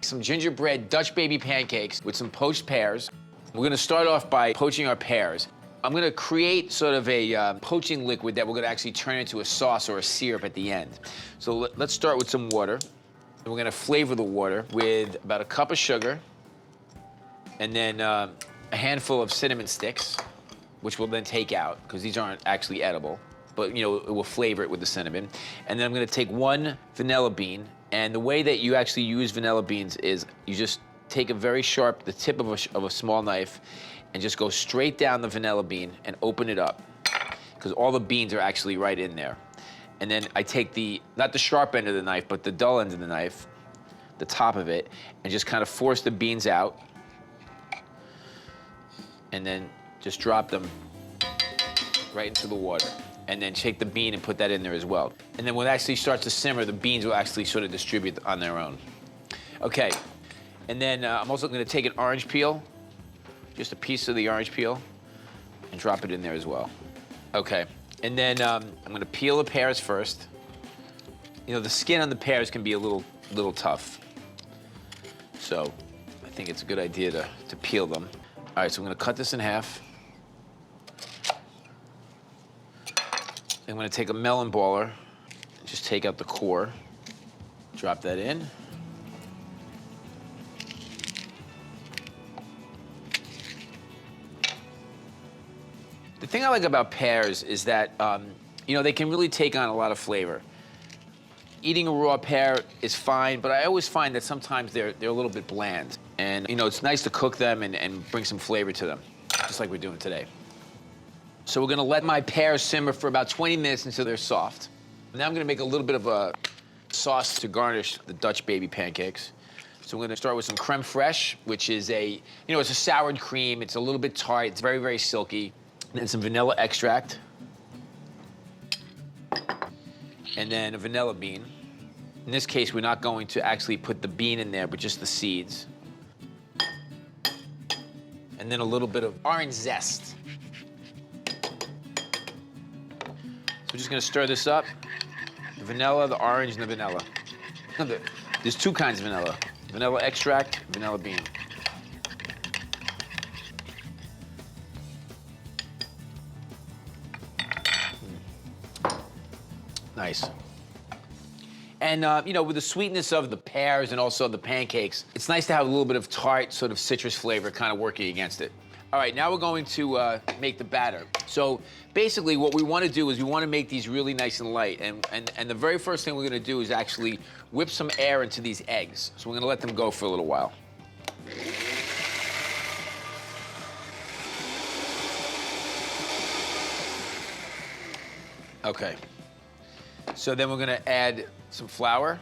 Some gingerbread Dutch baby pancakes with some poached pears. We're gonna start off by poaching our pears. I'm gonna create sort of a poaching liquid that we're gonna actually turn into a sauce or a syrup at the end. So let's start with some water. And we're gonna flavor the water with about a cup of sugar and then a handful of cinnamon sticks, which we'll then take out because these aren't actually edible, but you know, it will flavor it with the cinnamon. And then I'm gonna take one vanilla bean, and the way that you actually use vanilla beans is you just take the tip of a small knife and just go straight down the vanilla bean and open it up because all the beans are actually right in there. And then I take not the sharp end of the knife, but the dull end of the knife, the top of it, and just kind of force the beans out and then just drop them right into the water. And then take the bean and put that in there as well. And then when it actually starts to simmer, the beans will actually sort of distribute on their own. Okay, and then I'm also gonna take an orange peel, just a piece of the orange peel, and drop it in there as well. Okay, and then I'm gonna peel the pears first. You know, the skin on the pears can be a little tough. So I think it's a good idea to peel them. All right, so I'm gonna cut this in half. I'm gonna take a melon baller and just take out the core, drop that in. The thing I like about pears is that, you know, they can really take on a lot of flavor. Eating a raw pear is fine, but I always find that sometimes they're a little bit bland. And, you know, it's nice to cook them and bring some flavor to them, just like we're doing today. So we're gonna let my pears simmer for about 20 minutes until they're soft. Now I'm gonna make a little bit of a sauce to garnish the Dutch baby pancakes. So we're gonna start with some Creme Fraiche, which is it's a soured cream. It's a little bit tart, it's very, very silky. And then some vanilla extract. And then a vanilla bean. In this case, we're not going to actually put the bean in there, but just the seeds. And then a little bit of orange zest. So we're just gonna stir this up. The vanilla, the orange, and the vanilla. There's two kinds of vanilla. Vanilla extract, vanilla bean. Nice. And, you know, with the sweetness of the pears and also the pancakes, it's nice to have a little bit of tart, sort of citrus flavor kind of working against it. All right, now we're going to make the batter. So basically what we want to do is we want to make these really nice and light. And the very first thing we're going to do is actually whip some air into these eggs. So we're going to let them go for a little while. Okay. So then we're going to add some flour,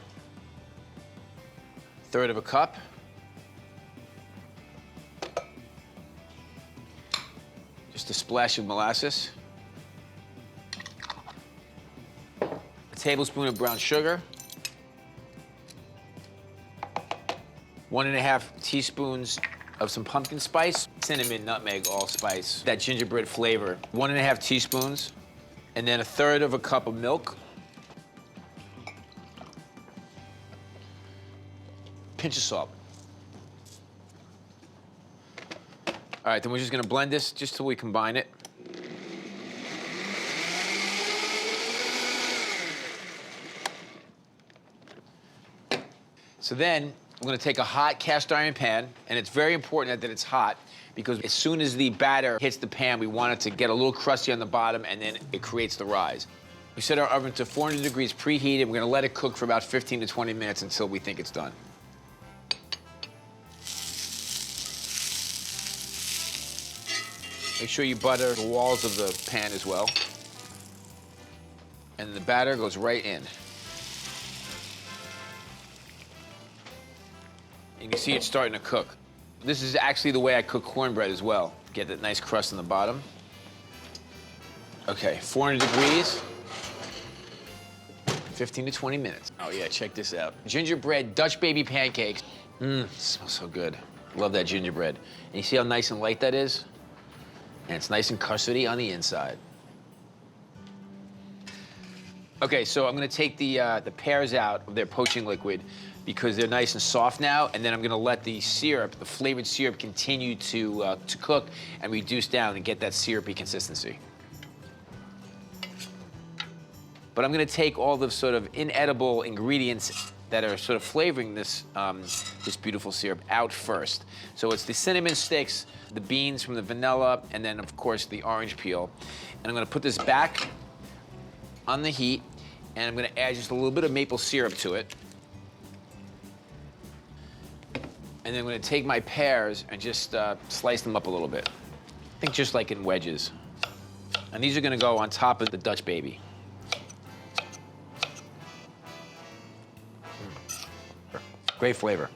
1/3 of a cup. Just a splash of molasses. A tablespoon of brown sugar. 1½ teaspoons of some pumpkin spice. Cinnamon, nutmeg, allspice. That gingerbread flavor. 1½ teaspoons. And then 1/3 of a cup of milk. Pinch of salt. All right, then we're just gonna blend this just till we combine it. So then, we're gonna take a hot cast iron pan, and it's very important that it's hot because as soon as the batter hits the pan, we want it to get a little crusty on the bottom, and then it creates the rise. We set our oven to 400 degrees preheated. We're gonna let it cook for about 15 to 20 minutes until we think it's done. Make sure you butter the walls of the pan as well. And the batter goes right in. You can see it's starting to cook. This is actually the way I cook cornbread as well. Get that nice crust on the bottom. Okay, 400 degrees, 15 to 20 minutes. Oh yeah, check this out. Gingerbread Dutch baby pancakes. Smells so good. Love that gingerbread. And you see how nice and light that is? And it's nice and custardy on the inside. Okay, so I'm gonna take the pears out of their poaching liquid because they're nice and soft now, and then I'm gonna let the syrup, the flavored syrup, continue to cook and reduce down and get that syrupy consistency. But I'm gonna take all the sort of inedible ingredients that are sort of flavoring this, this beautiful syrup out first. So it's the cinnamon sticks, the beans from the vanilla, and then of course the orange peel. And I'm gonna put this back on the heat, and I'm gonna add just a little bit of maple syrup to it. And then I'm gonna take my pears and just slice them up a little bit. I think just like in wedges. And these are gonna go on top of the Dutch baby. Great flavor.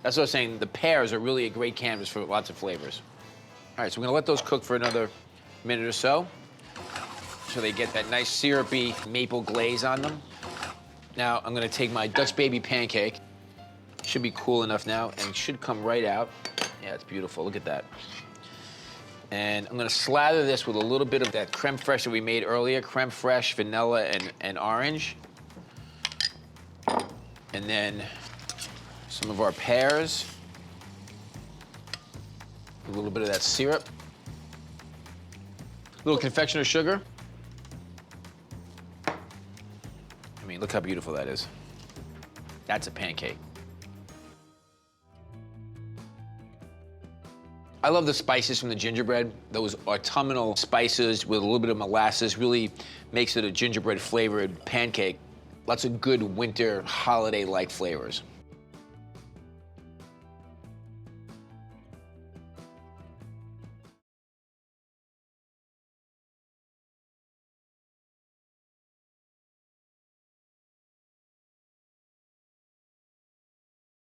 That's what I was saying, the pears are really a great canvas for lots of flavors. All right, so we're gonna let those cook for another minute or so they get that nice syrupy maple glaze on them. Now I'm gonna take my Dutch baby pancake. Should be cool enough now and should come right out. Yeah, it's beautiful, look at that. And I'm gonna slather this with a little bit of that creme fraiche that we made earlier, creme fraiche, vanilla, and orange. And then some of our pears, a little bit of that syrup, a little confectioner sugar. I mean, look how beautiful that is. That's a pancake. I love the spices from the gingerbread. Those autumnal spices with a little bit of molasses really makes it a gingerbread flavored pancake. Lots of good winter holiday-like flavors.